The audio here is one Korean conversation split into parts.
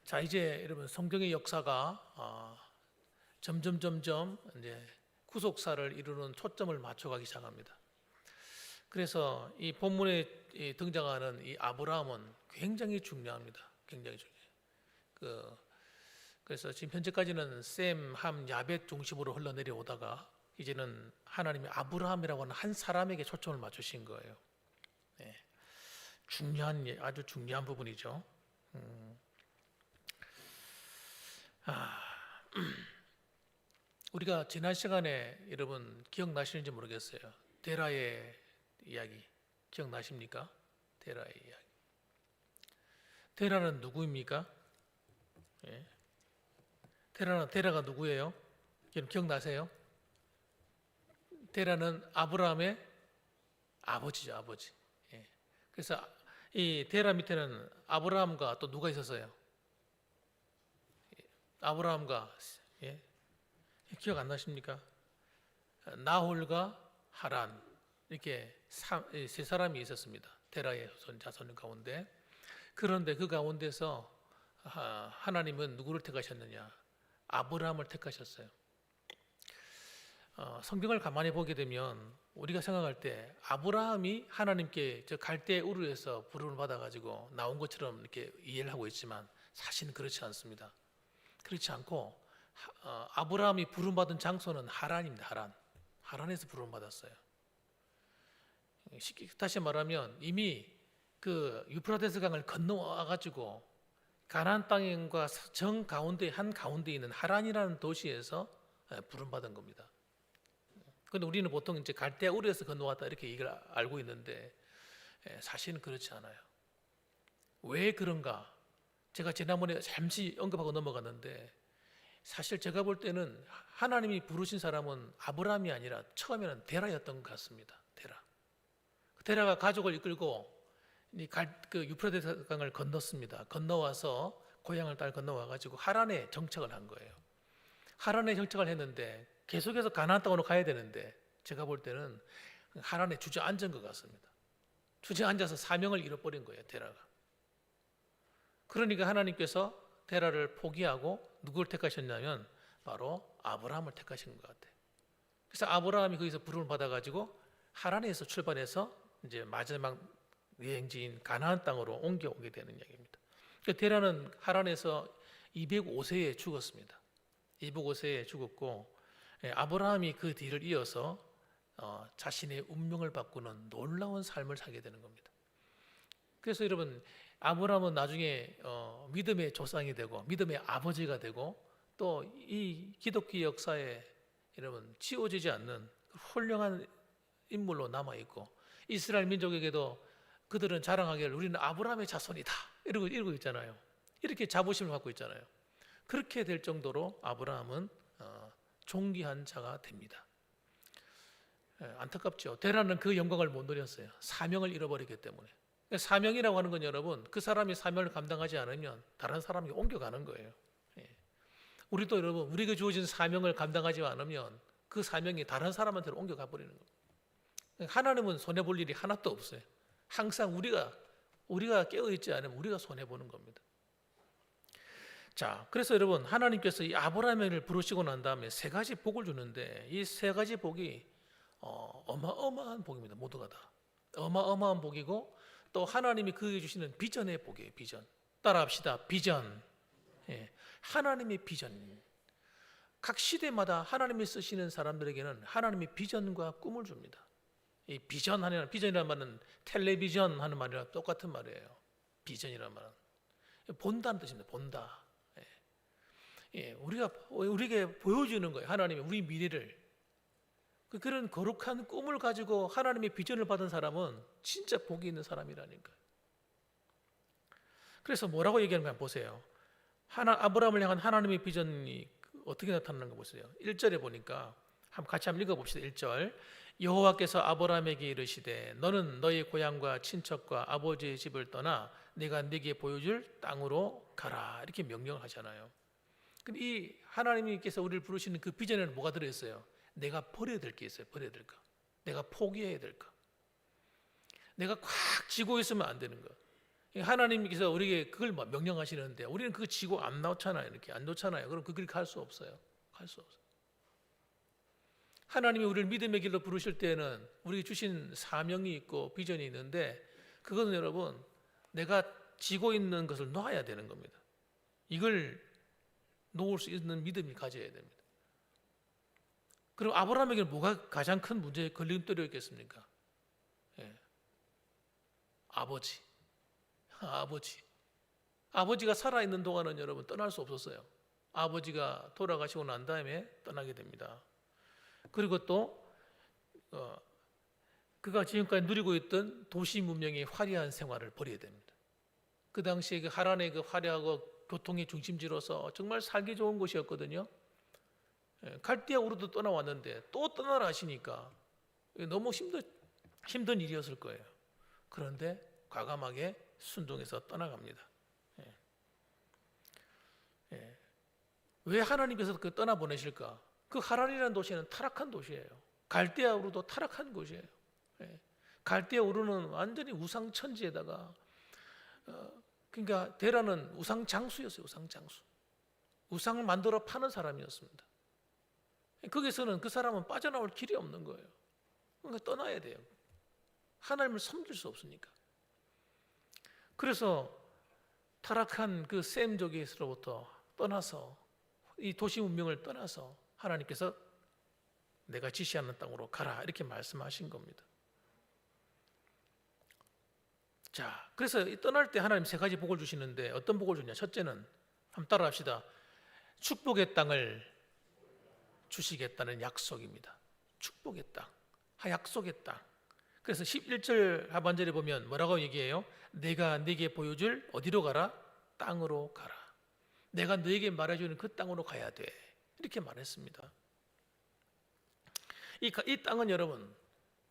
자, 이제 여러분 성경의 역사가 점점 이제 구속사를 이루는 초점을 맞춰가기 시작합니다. 그래서 이 본문에 등장하는 이 아브라함은 굉장히 중요합니다. 굉장히 중요해요. 그래서 지금 현재까지는 셈, 함, 야벳 중심으로 흘러내려오다가 이제는 하나님이 아브라함이라고 하는 한 사람에게 초점을 맞추신 거예요. 네. 아주 중요한 부분이죠. 우리가 지난 시간에 여러분 기억나시는지 모르겠어요. 데라의 이야기 기억나십니까? 데라의 이야기. 데라는 누구입니까? 예. 데라가 누구예요? 여러분 기억나세요? 데라는 아브라함의 아버지죠, 아버지. 예. 그래서 이 데라 밑에는 아브라함과 또 누가 있었어요? 아브라함과 기억 안 나십니까? 나홀과 하란 이렇게 세 사람이 있었습니다. 데라의 자손 가운데. 그런데 그 가운데서 하나님은 누구를 택하셨느냐? 아브라함을 택하셨어요. 성경을 가만히 보게 되면 우리가 생각할 때 아브라함이 하나님께 저 갈대 우르에서 부름을 받아가지고 나온 것처럼 이렇게 이해를 하고 있지만 사실은 그렇지 않습니다. 그렇지 않고 아브라함이 부름받은 장소는 하란입니다. 하란에서 부름받았어요. 다시 말하면 이미 그 유프라테스 강을 건너와가지고 가나안 땅과 정 가운데 한 가운데 있는 하란이라는 도시에서 부름받은 겁니다. 그런데 우리는 보통 이제 갈대아 우르에서 건너왔다 이렇게 얘기를 알고 있는데 사실은 그렇지 않아요. 왜 그런가? 제가 지난번에 잠시 언급하고 넘어갔는데 사실 제가 볼 때는 하나님이 부르신 사람은 아브라함이 아니라 처음에는 데라였던 것 같습니다. 데라가 가족을 이끌고 그 유프라테스 강을 건넜습니다. 건너와서 고향을 따라 건너와가지고 하란에 정착을 한 거예요. 하란에 정착을 했는데 계속해서 가나안 땅으로 가야 되는데 제가 볼 때는 하란에 주저앉은 것 같습니다. 주저앉아서 사명을 잃어버린 거예요, 데라가. 그러니까 하나님께서 데라를 포기하고 누구를 택하셨냐면 바로 아브라함을 택하신 것 같아요. 그래서 아브라함이 거기서 부름을 받아가지고 하란에서 출발해서 이제 마지막 여행지인 가나안 땅으로 옮겨오게 되는 이야기입니다. 데라는 하란에서 205세에 죽었습니다. 205세에 죽었고 아브라함이 그 뒤를 이어서 자신의 운명을 바꾸는 놀라운 삶을 살게 되는 겁니다. 그래서 여러분 아브라함은 나중에 믿음의 조상이 되고 믿음의 아버지가 되고 또 이 기독교 역사에 여러분 지워지지 않는 훌륭한 인물로 남아있고 이스라엘 민족에게도 그들은 자랑하기를 우리는 아브라함의 자손이다 이러고 있잖아요. 이렇게 자부심을 갖고 있잖아요. 그렇게 될 정도로 아브라함은 존귀한 자가 됩니다. 안타깝죠. 데라는 그 영광을 못 누렸어요. 사명을 잃어버리기 때문에. 사명이라고 하는 건 여러분 그 사람이 사명을 감당하지 않으면 다른 사람이 옮겨가는 거예요. 우리도 여러분 우리에게 주어진 사명을 감당하지 않으면 그 사명이 다른 사람한테 옮겨가 버리는 거예요. 하나님은 손해볼 일이 하나도 없어요. 항상 우리가 깨어있지 않으면 우리가 손해보는 겁니다. 자, 그래서 여러분 하나님께서 이 아브라함을 부르시고 난 다음에 세 가지 복을 주는데 이 세 가지 복이 어마어마한 복입니다. 모두가 다 어마어마한 복이고 또 하나님이 그에게 주시는 비전의 복이에요. 비전. 따라합시다. 비전. 하나님의 비전. 각 시대마다 하나님이 쓰시는 사람들에게는 하나님의 비전과 꿈을 줍니다. 이 비전이라는 말은 텔레비전 하는 말이랑 똑같은 말이에요. 비전이라는 말은 본다는 뜻입니다. 본다. 우리에게 보여주는 거예요. 하나님이 우리 미래를. 그런 거룩한 꿈을 가지고 하나님의 비전을 받은 사람은 진짜 복이 있는 사람이라니까요. 그래서 뭐라고 얘기하는가 보세요. 아브라함을 향한 하나님의 비전이 어떻게 나타나는 거 보세요. 1절에 보니까 같이 한번 읽어봅시다. 1절 여호와께서 아브라함에게 이르시되 너는 너희 고향과 친척과 아버지의 집을 떠나 내가 네게 보여줄 땅으로 가라 이렇게 명령을 하잖아요. 근데 이 하나님께서 우리를 부르시는 그 비전에는 뭐가 들어있어요? 내가 버려야 될 게 있어요. 버려야 될 거. 내가 포기해야 될 거. 내가 꽉 쥐고 있으면 안 되는 거. 하나님께서 우리에게 그걸 명령하시는데 우리는 그거 지고 안 놓잖아요. 이렇게 안 놓잖아요. 그럼 그렇게 갈 수 없어요. 갈 수 없어요. 하나님이 우리를 믿음의 길로 부르실 때는 우리에게 주신 사명이 있고 비전이 있는데 그것은 여러분 내가 지고 있는 것을 놓아야 되는 겁니다. 이걸 놓을 수 있는 믿음이 가져야 됩니다. 그럼 아브라함에게 뭐가 가장 큰 문제의 걸림돌이었겠습니까? 예. 아버지가 살아있는 동안은 여러분 떠날 수 없었어요. 아버지가 돌아가시고 난 다음에 떠나게 됩니다. 그리고 또 그가 지금까지 누리고 있던 도시 문명의 화려한 생활을 버려야 됩니다. 그 당시에 그 하란의 그 화려하고 교통의 중심지로서 정말 살기 좋은 곳이었거든요. 갈대아 우르도 떠나왔는데 또 떠나라 하시니까 너무 힘든 일이었을 거예요. 그런데 과감하게 순종해서 떠나갑니다. 왜 하나님께서 그 떠나보내실까? 그 하란이라는 도시는 타락한 도시예요. 갈대아 우르도 타락한 곳이에요. 갈대아 우르는 완전히 우상천지에다가 그러니까 데라는 우상장수였어요. 우상장수. 우상을 만들어 파는 사람이었습니다. 거기서는 그 사람은 빠져나올 길이 없는 거예요. 그러니까 떠나야 돼요. 하나님을 섬길 수 없으니까. 그래서 타락한 그 셈족에서로부터 떠나서 이 도시 문명을 떠나서 하나님께서 내가 지시하는 땅으로 가라 이렇게 말씀하신 겁니다. 자, 그래서 떠날 때 하나님 세 가지 복을 주시는데 어떤 복을 주냐? 첫째는 한번 따라합시다. 축복의 땅을 주시겠다는 약속입니다. 축복의 땅, 약속의 땅. 그래서 11절 하반절에 보면 뭐라고 얘기해요? 내가 네게 보여줄 어디로 가라? 땅으로 가라. 내가 너에게 말해주는 그 땅으로 가야 돼. 이렇게 말했습니다. 이 땅은 여러분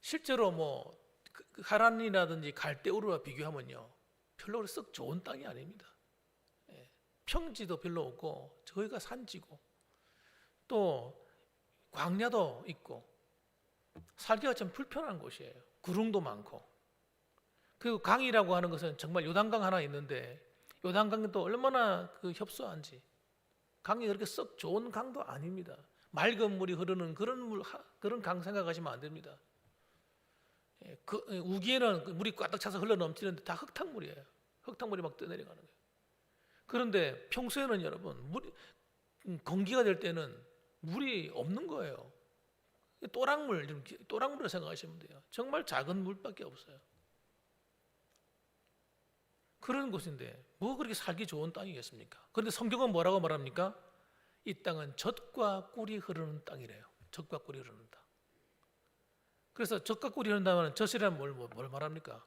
실제로 뭐 하란이라든지 갈대우르와 비교하면요 별로 썩 좋은 땅이 아닙니다. 평지도 별로 없고 저희가 산지고 또 광야도 있고 살기가 좀 불편한 곳이에요. 구릉도 많고 그리고 강이라고 하는 것은 정말 요단강 하나 있는데 요단강도 얼마나 그 협소한지 강이 그렇게 썩 좋은 강도 아닙니다. 맑은 물이 흐르는 그런 강 생각하시면 안 됩니다. 우기에는 물이 꽉 차서 흘러 넘치는데 다 흙탕물이에요. 흙탕물이 막 떠내려가는 거예요. 그런데 평소에는 여러분 건기가 될 때는 물이 없는 거예요. 또랑물을 생각하시면 돼요. 정말 작은 물밖에 없어요. 그런 곳인데 뭐 그렇게 살기 좋은 땅이겠습니까? 그런데 성경은 뭐라고 말합니까? 이 땅은 젖과 꿀이 흐르는 땅이래요. 젖과 꿀이 흐르는 땅. 그래서 젖과 꿀이 흐른다면 젖이란 뭘 말합니까?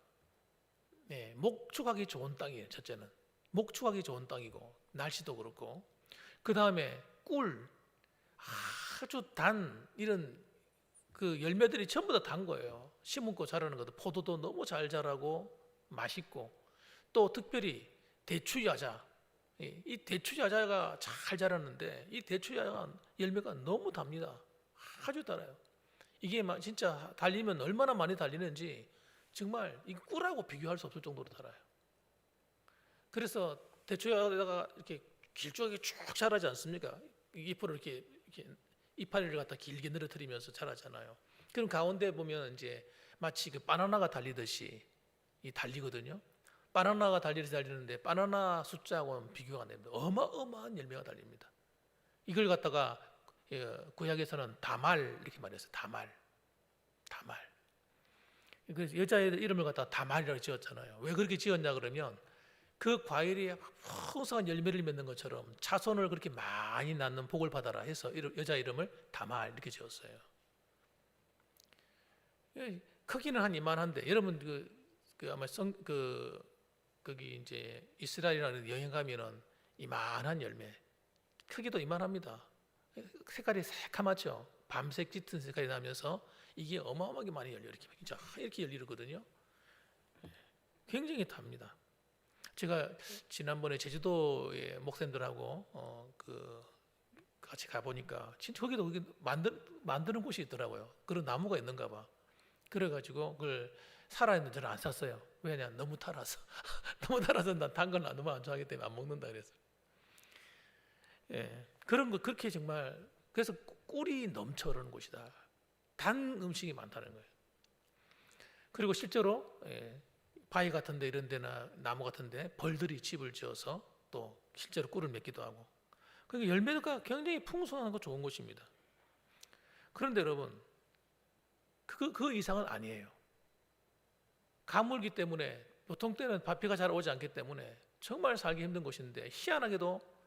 네, 목축하기 좋은 땅이에요. 첫째는 목축하기 좋은 땅이고 날씨도 그렇고 그 다음에 꿀 아주 단 이런 그 열매들이 전부 다 단 거예요. 심고 자라는 것도 포도도 너무 잘 자라고 맛있고 또 특별히 대추야자 이 대추야자가 잘 자랐는데 이 대추야자 열매가 너무 답니다. 아주 달아요. 이게 진짜 달리면 얼마나 많이 달리는지 정말 이 꿀하고 비교할 수 없을 정도로 달아요. 그래서 대추야자가 이렇게 길쭉하게 쭉 자라지 않습니까? 잎으로 이렇게 이파리를 갖다 길게 늘어뜨리면서 자라잖아요. 그럼 가운데 보면 이제 마치 그 바나나가 달리듯이 달리거든요. 바나나가 달리는데 바나나 숫자하고는 비교가 안 됩니다. 어마어마한 열매가 달립니다. 이걸 갖다가 구약에서는 다말 이렇게 말했어요. 다말. 그래서 여자의 이름을 갖다가 다말이라고 지었잖아요. 왜 그렇게 지었냐 그러면 그 과일이 풍성한 열매를 맺는 것처럼 자손을 그렇게 많이 낳는 복을 받아라 해서 여자 이름을 다말 이렇게 지었어요. 크기는 한 이만한데 여러분 아마 거기 이제 이스라엘이라는 여행 가면은 이만한 열매 크기도 이만합니다. 색깔이 새카맣죠. 밤색 짙은 색깔이 나면서 이게 어마어마하게 많이 열려 이렇게 열리거든요. 굉장히 답니다. 제가 지난번에 제주도에 목사님들하고 같이 가보니까 진짜 거기 만드는 곳이 있더라고요. 그런 나무가 있는가 봐. 그래가지고 그걸 살아있는 저는 안 샀어요. 왜냐? 너무 달아서. 너무 달아서 난 단 걸 너무 안 좋아하기 때문에 안 먹는다 그래서. 예, 그런 거 그렇게 정말 그래서 꿀이 넘쳐 흐르는 곳이다. 단 음식이 많다는 거예요. 그리고 실제로 바위 같은데 이런 데나 나무 같은데 벌들이 집을 지어서 또 실제로 꿀을 맺기도 하고. 그러니까 열매가 굉장히 풍성한 거 좋은 곳입니다. 그런데 여러분 그 이상은 아니에요. 가물기 때문에 보통 때는 비가 잘 오지 않기 때문에 정말 살기 힘든 곳인데 희한하게도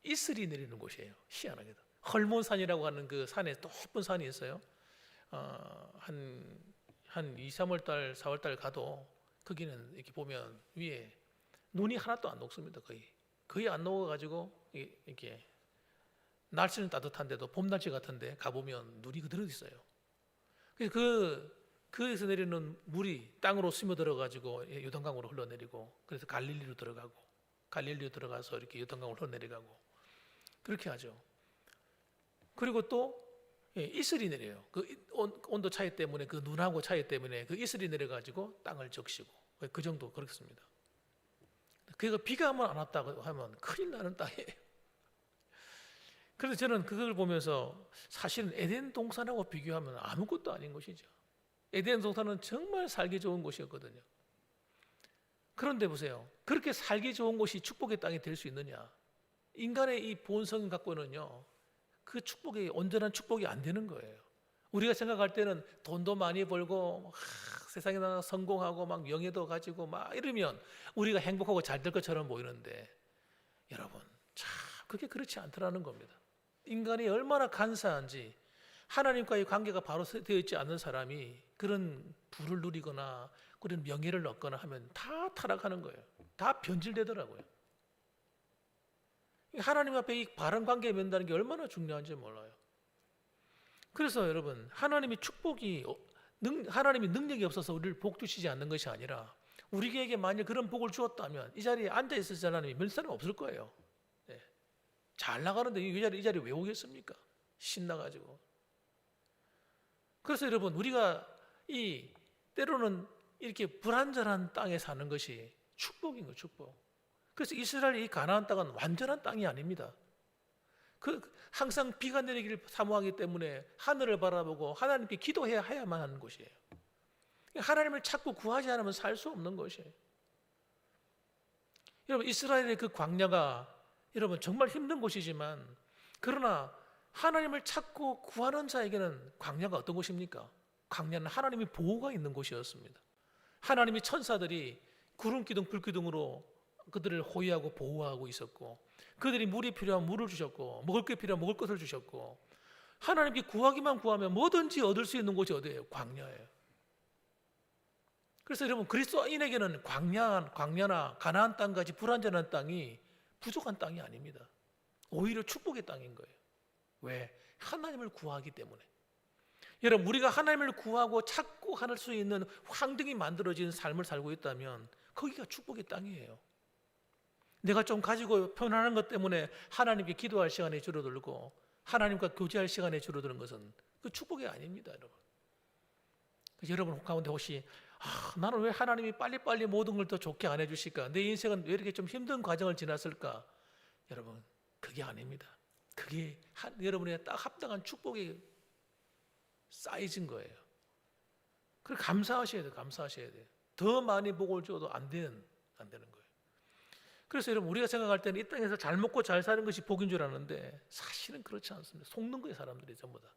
이슬이 내리는 곳이에요. 희한하게도 헐몬산이라고 하는 그 산에 높은 산이 있어요. 한 2, 3월 달, 4월 달 가도 거기는 이렇게 보면 위에 눈이 하나도 안 녹습니다. 거의 안 녹아가지고 이렇게 날씨는 따뜻한데도 봄 날씨 같은데 가보면 눈이 그대로 있어요. 그래서 그에서 내리는 물이 땅으로 스며들어가지고 요단강으로 흘러내리고 그래서 갈릴리로 들어가서 이렇게 요단강으로 흘러내려가고 그렇게 하죠. 그리고 또 이슬이 내려요. 그 온도 차이 때문에 그 눈하고 차이 때문에 그 이슬이 내려가지고 땅을 적시고 그 정도 그렇습니다. 그러니까 비가 한번 안 왔다고 하면 큰일 나는 땅이에요. 그래서 저는 그걸 보면서 사실은 에덴 동산하고 비교하면 아무것도 아닌 것이죠. 에덴 동산은 정말 살기 좋은 곳이었거든요. 그런데 보세요. 그렇게 살기 좋은 곳이 축복의 땅이 될 수 있느냐? 인간의 이 본성 갖고는요. 그 축복이 온전한 축복이 안 되는 거예요. 우리가 생각할 때는 돈도 많이 벌고 세상에 나가 성공하고 막 명예도 가지고 막 이러면 우리가 행복하고 잘 될 것처럼 보이는데 여러분 참 그게 그렇지 않더라는 겁니다. 인간이 얼마나 간사한지 하나님과의 관계가 바로 되어 있지 않는 사람이 그런 부를 누리거나 그런 명예를 얻거나 하면 다 타락하는 거예요. 다 변질되더라고요. 하나님 앞에 이 바른 관계에 맺는다는 게 얼마나 중요한지 몰라요. 그래서 여러분 하나님이 하나님이 능력이 없어서 우리를 복 주시지 않는 것이 아니라 우리에게 만약 그런 복을 주었다면 이 자리에 앉아있을 사람이 몇 사람 없을 거예요. 네. 잘 나가는데 이 자리에 왜 오겠습니까? 신나가지고. 그래서 여러분 우리가 때로는 이렇게 불안전한 땅에 사는 것이 축복인 거예요. 축복. 그래서 이스라엘의 이 가나안 땅은 완전한 땅이 아닙니다. 항상 비가 내리기를 사모하기 때문에 하늘을 바라보고 하나님께 기도해야만 하는 곳이에요. 하나님을 찾고 구하지 않으면 살 수 없는 것이에요. 여러분 이스라엘의 그 광야가 여러분 정말 힘든 곳이지만 그러나 하나님을 찾고 구하는 자에게는 광야가 어떤 곳입니까? 광야는 하나님의 보호가 있는 곳이었습니다. 하나님의 천사들이 구름 기둥 불 기둥으로 그들을 호위하고 보호하고 있었고 그들이 물이 필요하면 물을 주셨고 먹을 게 필요하면 먹을 것을 주셨고 하나님께 구하기만 구하면 뭐든지 얻을 수 있는 곳이 어디예요? 광야예요. 그래서 여러분 그리스도인에게는 광야나 가나안 땅까지 불완전한 땅이 부족한 땅이 아닙니다. 오히려 축복의 땅인 거예요. 왜? 하나님을 구하기 때문에. 여러분 우리가 하나님을 구하고 찾고 할 수 있는 환경이 만들어진 삶을 살고 있다면 거기가 축복의 땅이에요. 내가 좀 가지고 편안한 것 때문에 하나님께 기도할 시간이 줄어들고 하나님과 교제할 시간이 줄어드는 것은 그 축복이 아닙니다, 여러분. 여러분 가운데 혹시 나는 왜 하나님이 빨리빨리 모든 걸 더 좋게 안 해주실까? 내 인생은 왜 이렇게 좀 힘든 과정을 지났을까? 여러분 그게 아닙니다. 그게 여러분의 딱 합당한 축복이 쌓여진 거예요. 그래서 감사하셔야 돼요. 감사하셔야 돼요. 더 많이 복을 줘도 안 되는 거예요. 그래서 여러분 우리가 생각할 때는 이 땅에서 잘 먹고 잘 사는 것이 복인 줄 아는데 사실은 그렇지 않습니다. 속는 거예요. 사람들이 전부 다.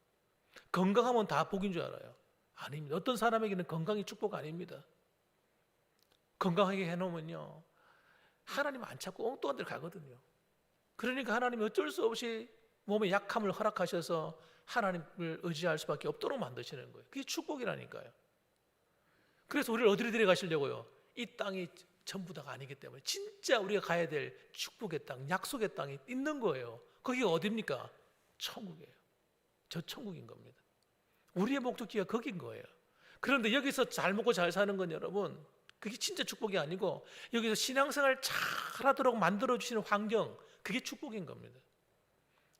건강하면 다 복인 줄 알아요. 아닙니다. 어떤 사람에게는 건강이 축복 아닙니다. 건강하게 해놓으면요 하나님 안 찾고 엉뚱한 데를 가거든요. 그러니까 하나님이 어쩔 수 없이 몸의 약함을 허락하셔서 하나님을 의지할 수밖에 없도록 만드시는 거예요. 그게 축복이라니까요. 그래서 우리를 어디로 데려가시려고요? 이 땅이 전부 다가 아니기 때문에 진짜 우리가 가야 될 축복의 땅, 약속의 땅이 있는 거예요. 거기가 어디입니까? 천국이에요. 저 천국인 겁니다. 우리의 목적지가 거긴 거예요. 그런데 여기서 잘 먹고 잘 사는 건 여러분 그게 진짜 축복이 아니고 여기서 신앙생활 잘하도록 만들어주시는 환경 그게 축복인 겁니다.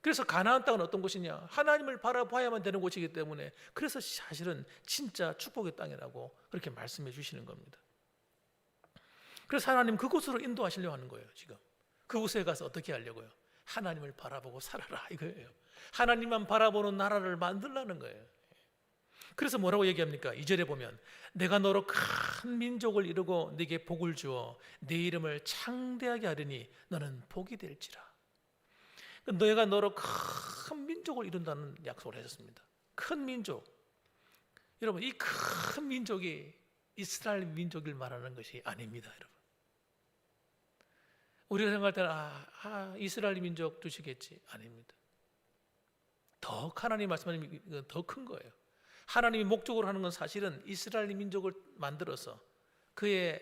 그래서 가나안 땅은 어떤 곳이냐? 하나님을 바라봐야만 되는 곳이기 때문에 그래서 사실은 진짜 축복의 땅이라고 그렇게 말씀해 주시는 겁니다. 그래서 하나님 그곳으로 인도하시려고 하는 거예요. 지금 그곳에 가서 어떻게 하려고요? 하나님을 바라보고 살아라 이거예요. 하나님만 바라보는 나라를 만들라는 거예요. 그래서 뭐라고 얘기합니까? 2절에 보면 내가 너로 큰 민족을 이루고 네게 복을 주어 네 이름을 창대하게 하리니 너는 복이 될지라. 너희가 너로 큰 민족을 이룬다는 약속을 하셨습니다. 큰 민족. 여러분, 이 큰 민족이 이스라엘 민족을 말하는 것이 아닙니다. 여러분, 우리가 생각할 때는 이스라엘 민족 두시겠지. 아닙니다. 더 하나님 말씀하시는 더 큰 거예요. 하나님이 목적으로 하는 건 사실은 이스라엘 민족을 만들어서 그의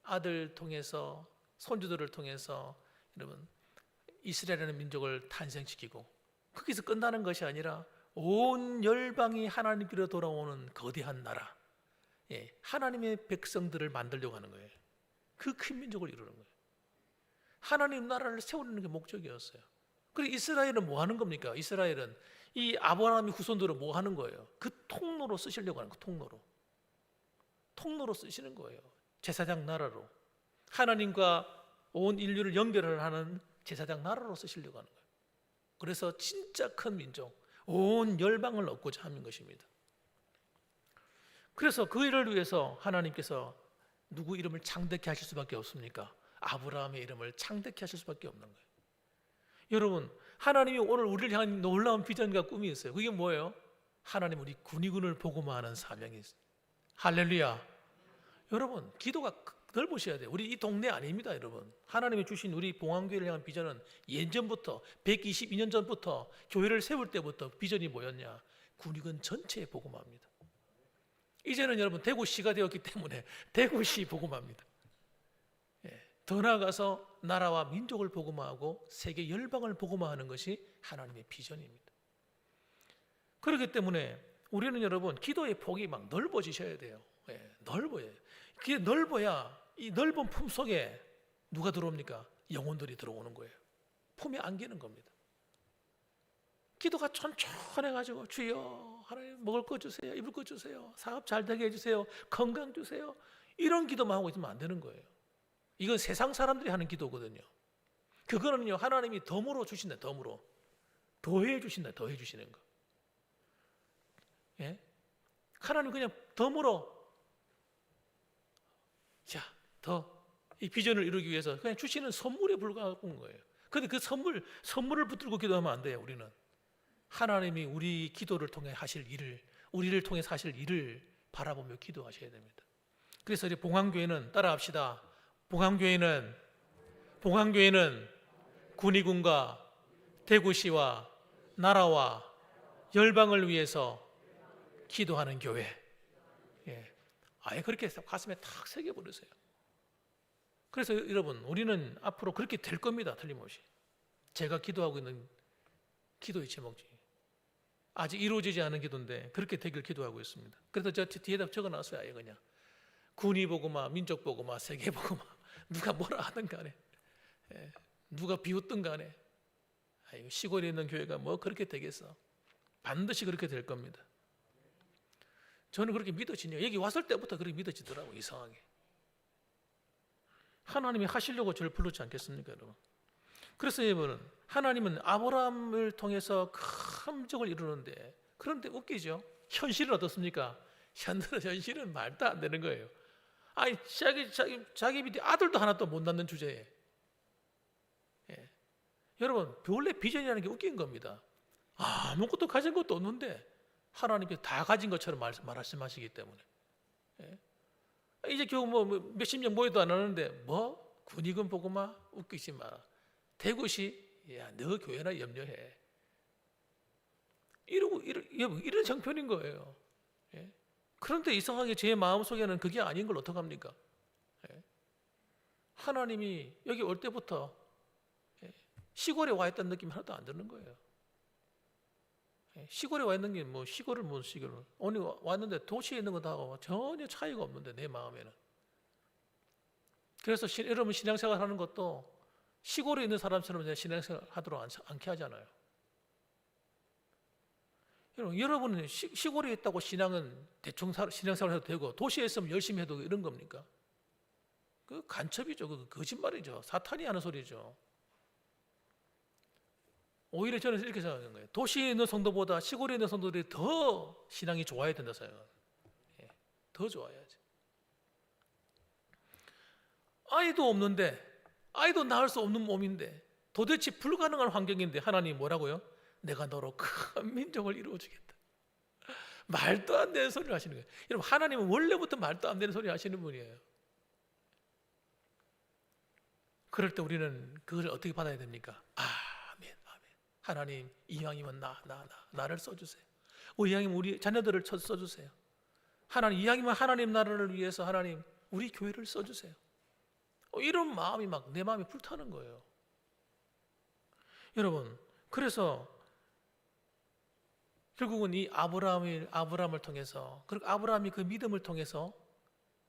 아들 통해서 손주들을 통해서 여러분 이스라엘이라는 민족을 탄생시키고 거기서 끝나는 것이 아니라 온 열방이 하나님께로 돌아오는 거대한 나라, 하나님의 백성들을 만들려고 하는 거예요. 그 큰 민족을 이루는 거예요. 하나님 나라를 세우는 게 목적이었어요. 그리고 이스라엘은 뭐 하는 겁니까? 이스라엘은 이 아브라함의 후손들은 뭐 하는 거예요? 그 통로로 쓰시려고 하는 거. 통로로 쓰시는 거예요. 제사장 나라로 하나님과 온 인류를 연결하는 제사장 나라로 쓰시려고 하는 거예요. 그래서 진짜 큰 민족, 온 열방을 얻고자 하는 것입니다. 그래서 그 일을 위해서 하나님께서 누구 이름을 창대케 하실 수밖에 없습니까? 아브라함의 이름을 창대케 하실 수밖에 없는 거예요. 여러분, 하나님이 오늘 우리를 향한 놀라운 비전과 꿈이 있어요. 그게 뭐예요? 하나님 우리 군의군을 복음화하는 사명이 있어요. 할렐루야. 여러분, 기도가 넓으셔야 돼요. 우리 이 동네 아닙니다, 여러분. 하나님이 주신 우리 봉안교회를 향한 비전은 예전부터 122년 전부터 교회를 세울 때부터 비전이 뭐였냐? 군의군 전체에 복음화합니다. 이제는 여러분 대구시가 되었기 때문에 대구시 복음화합니다. 더 나아가서 나라와 민족을 복음화하고 세계 열방을 복음화하는 것이 하나님의 비전입니다. 그렇기 때문에 우리는 여러분 기도의 폭이 막 넓어지셔야 돼요. 넓어요. 그게 넓어야 이 넓은 품 속에 누가 들어옵니까? 영혼들이 들어오는 거예요. 품에 안기는 겁니다. 기도가 천천해가지고 주여 하나님 먹을 것 주세요, 입을 것 주세요, 사업 잘 되게 해주세요, 건강 주세요, 이런 기도만 하고 있으면 안 되는 거예요. 이건 세상 사람들이 하는 기도거든요. 그거는요 하나님이 덤으로 주신다. 덤으로 더해 주신다. 더해 주시는 거. 하나님 그냥 덤으로 더 이 비전을 이루기 위해서 그냥 주시는 선물에 불과한 거예요. 그런데 그 선물을 붙들고 기도하면 안 돼요. 우리는 하나님이 우리 기도를 통해 하실 일을, 우리를 통해 하실 일을 바라보며 기도하셔야 됩니다. 그래서 이제 봉황교회는 따라합시다. 봉황교회는 군의군과 대구시와 나라와 열방을 위해서 기도하는 교회. 아예 그렇게 해서 가슴에 탁 새겨버리세요. 그래서 여러분 우리는 앞으로 그렇게 될 겁니다. 틀림없이. 제가 기도하고 있는 기도의 제목이 아직 이루어지지 않은 기도인데 그렇게 되길 기도하고 있습니다. 그래서 저 뒤에다 적어놨어요. 아예 그냥 군의복음화, 민족복음화, 세계복음화. 누가 뭐라 하든 간에, 누가 비웃든 간에, 시골에 있는 교회가 뭐 그렇게 되겠어. 반드시 그렇게 될 겁니다. 저는 그렇게 믿어지네요. 여기 왔을 때부터 그렇게 믿어지더라고요. 이상하게. 하나님이 하시려고 저를 불렀지 않겠습니까, 여러분? 그래서 여러분, 하나님은 아브라함을 통해서 큰 적을 이루는데, 그런데 웃기죠? 현실은 어떻습니까? 현실은 말도 안 되는 거예요. 아니 자기 밑에 아들도 하나도 못 낳는 주제에, 여러분 원래 비전이라는 게 웃긴 겁니다. 아무것도 가진 것도 없는데 하나님께서 다 가진 것처럼 말씀하시기 때문에 이제 겨우 뭐 몇십 년 모여도 안 하는데 뭐 군의군 복음화 웃기지 마라. 대구시 너 교회나 염려해. 이런 정편인 거예요. 그런데 이상하게 제 마음속에는 그게 아닌 걸 어떡합니까? 하나님이 여기 올 때부터 시골에 와 있다는 느낌이 하나도 안 드는 거예요. 시골에 와 있는 게 뭐 시골을 오늘 왔는데 도시에 있는 거하고 전혀 차이가 없는데 내 마음에는. 그래서 여러분 신앙생활 하는 것도 시골에 있는 사람처럼 신앙생활 하도록 않게 하잖아요. 여러분은 시골에 있다고 신앙은 대충 신앙생활 해도 되고 도시에 있으면 열심히 해도 이런 겁니까? 그 간첩이죠. 그 거짓말이죠. 사탄이 하는 소리죠. 오히려 저는 이렇게 생각하는 거예요. 도시에 있는 성도보다 시골에 있는 성도들이 더 신앙이 좋아야 된다 생각해요. 더 좋아야지. 아이도 없는데, 아이도 낳을 수 없는 몸인데, 도대체 불가능한 환경인데 하나님이 뭐라고요? 내가 너로 큰 민족을 이루어주겠다. 말도 안 되는 소리를 하시는 거예요. 여러분, 하나님은 원래부터 말도 안 되는 소리 하시는 분이에요. 그럴 때 우리는 그걸 어떻게 받아야 됩니까? 아멘, 아멘. 하나님, 이왕이면 나를 써주세요. 이왕이면 우리 자녀들을 써주세요. 하나님, 이왕이면 하나님 나라를 위해서 하나님, 우리 교회를 써주세요. 이런 마음이 막 내 마음이 불타는 거예요. 여러분, 그래서 결국은 이 아브라함을 통해서, 그리고 아브라함이 그 믿음을 통해서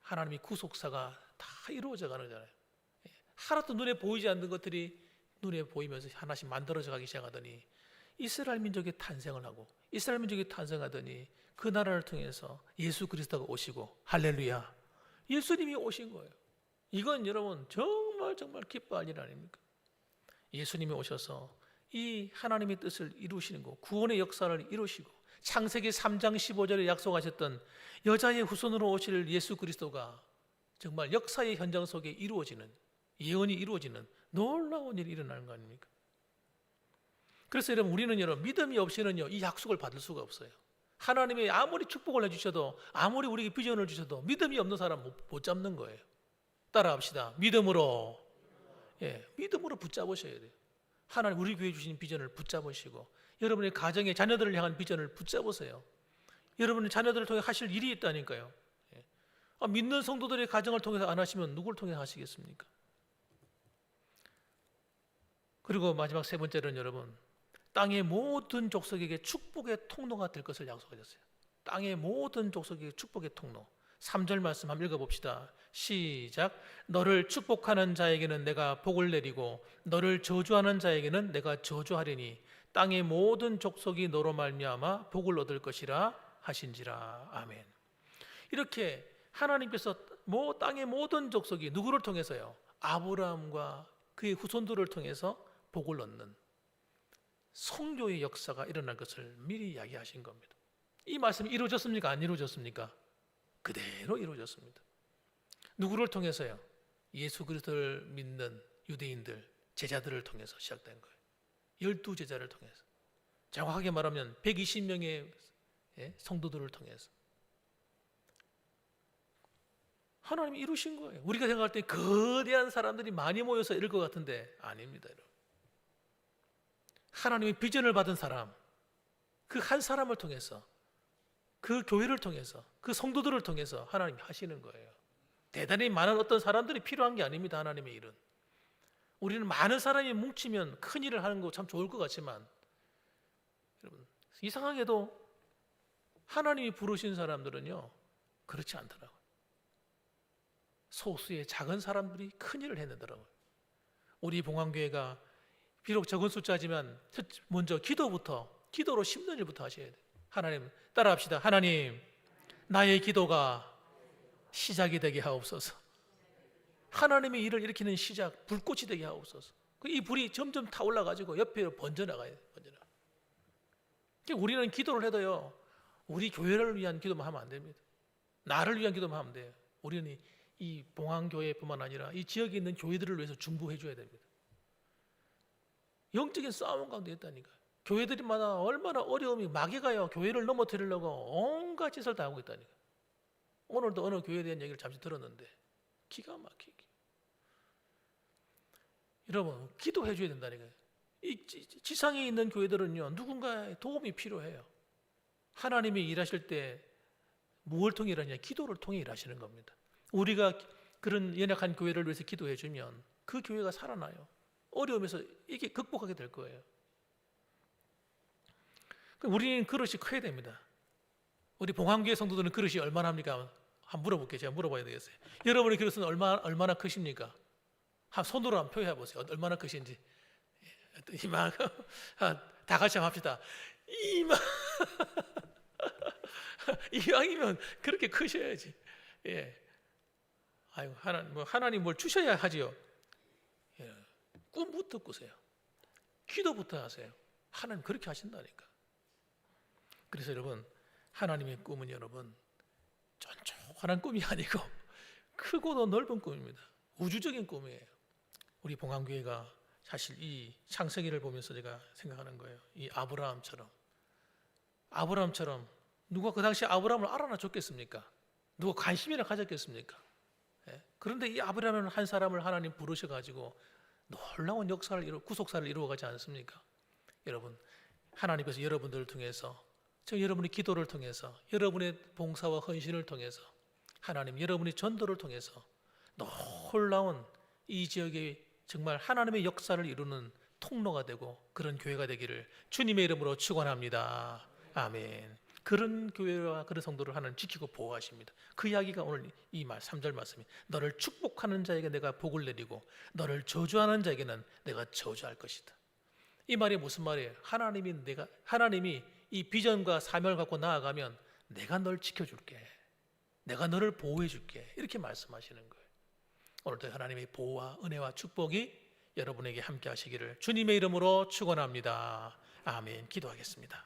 하나님이 구속사가 다 이루어져 가는 거잖아요. 하나도 눈에 보이지 않는 것들이 눈에 보이면서 하나씩 만들어져 가기 시작하더니 이스라엘 민족이 탄생을 하고, 이스라엘 민족이 탄생하더니 그 나라를 통해서 예수 그리스도가 오시고, 할렐루야, 예수님이 오신 거예요. 이건 여러분 정말 기뻐할 일 아닙니까? 예수님이 오셔서 이 하나님의 뜻을 이루시는 거, 구원의 역사를 이루시고, 창세기 3장 15절에 약속하셨던 여자의 후손으로 오실 예수 그리스도가 정말 역사의 현장 속에 이루어지는, 예언이 이루어지는 놀라운 일이 일어나는 거 아닙니까? 그래서 여러분, 여러분 믿음이 없이는요 이 약속을 받을 수가 없어요. 하나님이 아무리 축복을 해주셔도, 아무리 우리에게 비전을 주셔도 믿음이 없는 사람 못 잡는 거예요. 따라합시다. 믿음으로 붙잡으셔야 돼요. 하나님 우리 교회 주신 비전을 붙잡으시고, 여러분의 가정의 자녀들을 향한 비전을 붙잡으세요. 여러분의 자녀들을 통해 하실 일이 있다니까요. 믿는 성도들의 가정을 통해서 안 하시면 누굴 통해 하시겠습니까? 그리고 마지막 세 번째는 여러분, 땅의 모든 족속에게 축복의 통로가 될 것을 약속하셨어요. 땅의 모든 족속에게 축복의 통로. 3절 말씀 한번 읽어봅시다. 시작. 너를 축복하는 자에게는 내가 복을 내리고 너를 저주하는 자에게는 내가 저주하리니 땅의 모든 족속이 너로 말미암아 복을 얻을 것이라 하신지라. 아멘. 이렇게 하나님께서 땅의 모든 족속이 누구를 통해서요? 아브라함과 그의 후손들을 통해서 복을 얻는 성교의 역사가 일어날 것을 미리 이야기하신 겁니다. 이 말씀이 이루어졌습니까? 안 이루어졌습니까? 그대로 이루어졌습니다. 누구를 통해서요? 예수 그리스도를 믿는 유대인들, 제자들을 통해서 시작된 거예요. 12제자를 통해서. 정확하게 말하면 120명의 성도들을 통해서 하나님이 이루신 거예요. 우리가 생각할 때 거대한 사람들이 많이 모여서 이럴 것 같은데 아닙니다. 여러분. 하나님의 비전을 받은 사람, 그 한 사람을 통해서, 그 교회를 통해서, 그 성도들을 통해서 하나님이 하시는 거예요. 대단히 많은 어떤 사람들이 필요한 게 아닙니다. 하나님의 일은. 우리는 많은 사람이 뭉치면 큰 일을 하는 거 참 좋을 것 같지만, 여러분, 이상하게도 하나님이 부르신 사람들은요 그렇지 않더라고요. 소수의 작은 사람들이 큰 일을 해내더라고요. 우리 봉황교회가 비록 적은 숫자지만 먼저 기도로 심는 일부터 하셔야 돼요. 하나님, 따라합시다. 하나님, 나의 기도가 시작이 되게 하옵소서. 하나님의 일을 일으키는 시작, 불꽃이 되게 하옵소서. 이 불이 점점 타올라가지고 옆에 번져나가야 돼요. 우리는 기도를 해도요, 우리 교회를 위한 기도만 하면 안 됩니다. 나를 위한 기도만 하면 돼요. 우리는 이 봉황교회뿐만 아니라 이 지역에 있는 교회들을 위해서 중보해 줘야 됩니다. 영적인 싸움 가운데 있다니까요. 교회들마다 얼마나 어려움이, 마귀가요 교회를 넘어뜨리려고 온갖 짓을 다 하고 있다니까요. 오늘도 어느 교회에 대한 얘기를 잠시 들었는데 기가 막히게. 여러분, 기도해 줘야 된다니까요. 이 지상에 있는 교회들은요 누군가의 도움이 필요해요. 하나님이 일하실 때 무엇을 통해 일하냐? 기도를 통해 일하시는 겁니다. 우리가 그런 연약한 교회를 위해서 기도해 주면 그 교회가 살아나요. 어려움에서 이게 극복하게 될 거예요. 우리는 그릇이 커야 됩니다. 우리 봉황교회 성도들은 그릇이 얼마나 합니까? 한번 물어볼게요. 제가 물어봐야 되겠어요. 여러분의 그릇은 얼마나 크십니까? 손으로 한번 표현해 보세요. 얼마나 크신지. 이만큼. 다 같이 한번 합시다. 이만 이왕이면 그렇게 크셔야지. 예. 아유, 하나님 뭘 주셔야 하지요. 예. 꿈부터 꾸세요. 기도부터 하세요. 하나님 그렇게 하신다니까. 그래서 여러분, 하나님의 꿈은 여러분 쫀쫀한 꿈이 아니고 크고도 넓은 꿈입니다. 우주적인 꿈이에요. 우리 봉안교회가 사실 이 창세기를 보면서 제가 생각하는 거예요. 이 아브라함처럼 누가 그 당시 아브라함을 알아나 줬겠습니까? 누가 관심이나 가졌겠습니까? 예? 그런데 이 아브라함은 한 사람을 하나님 부르셔가지고 놀라운 역사를 구속사를 이루어가지 않습니까? 여러분, 하나님께서 여러분들을 통해서, 여러분의 기도를 통해서, 여러분의 봉사와 헌신을 통해서, 하나님 여러분의 전도를 통해서 놀라운 이 지역에 정말 하나님의 역사를 이루는 통로가 되고 그런 교회가 되기를 주님의 이름으로 축원합니다. 아멘. 그런 교회와 그런 성도를 하나님 지키고 보호하십니다. 그 이야기가 오늘 이 3절 말씀이, 너를 축복하는 자에게 내가 복을 내리고 너를 저주하는 자에게는 내가 저주할 것이다. 이 말이 무슨 말이에요? 하나님이 이 비전과 사명을 갖고 나아가면 내가 널 지켜줄게, 내가 너를 보호해 줄게, 이렇게 말씀하시는 거예요. 오늘도 하나님의 보호와 은혜와 축복이 여러분에게 함께 하시기를 주님의 이름으로 축원합니다. 아멘. 기도하겠습니다.